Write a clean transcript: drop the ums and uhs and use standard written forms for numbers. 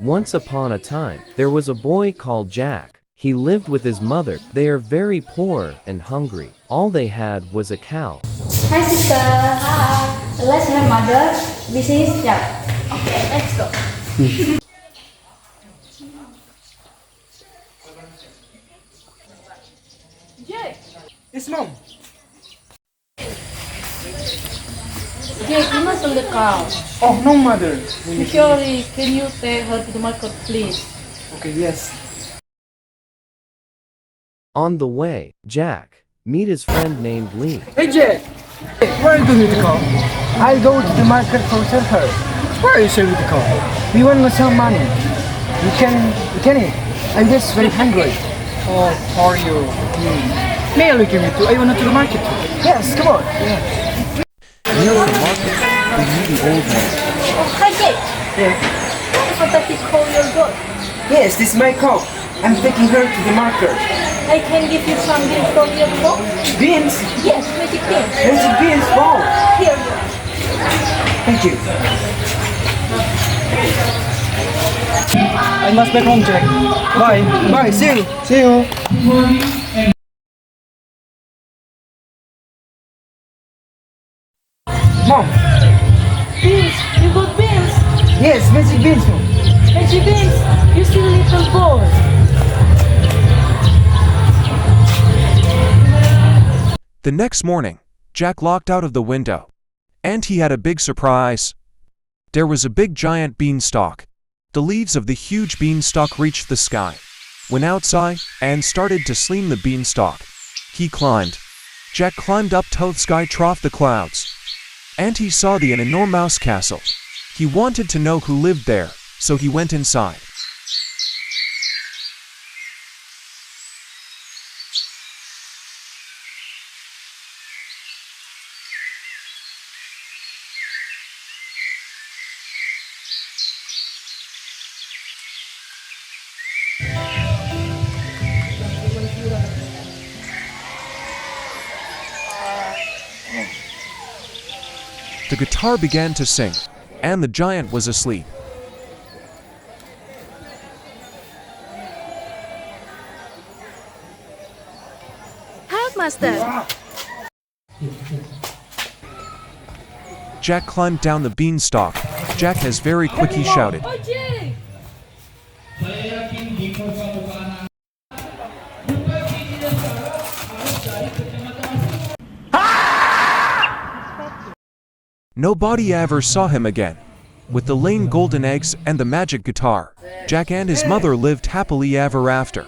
Once upon a time, there was a boy called Jack. He lived with his mother. They are very poor and hungry. All they had was a cow. Hi sister. Hi. Let's my mother. This is Jack. Okay, let's go. Jack. Yes, mom. Jack, you must on the cow. Oh, no, mother. Sorry, can you take her to the market, please? Okay, yes. On the way, Jack meet his friend named Lee. Hey, Jack. Where are you going with the car? I'll go to the market for sell her. Why are you selling the car? We want to sell money. You can eat. I'm just very hungry. Oh, are you? May I look at you too? I want to the market. Yes, come on. Yeah. Near the market, they meet the old man. Oh, hi Jack. Yeah. What does it call your dog? Yes, this is my cow. I'm taking her to the market. I can give you some beans from your dog? Beans? Yes, magic beans. Magic beans? Wow. Here you are. Thank you. I must back home, Jack. Bye. Bye. See you. See you. Mom. Beans, you got beans. Yes, magic beans, Mom. Magic beans, you still little boy. The next morning, Jack looked out of the window, and he had a big surprise. There was a big giant beanstalk. The leaves of the huge beanstalk reached the sky, went outside, and started to sling the beanstalk. He climbed. Jack climbed up to the sky, trough the clouds, and he saw an enormous castle. He wanted to know who lived there, so he went inside. The guitar began to sing, and the giant was asleep. Help, master. Jack climbed down the beanstalk. Jack has very quick, he shouted. Oh, Jack. Nobody ever saw him again. With the laying golden eggs and the magic guitar, Jack and his mother lived happily ever after.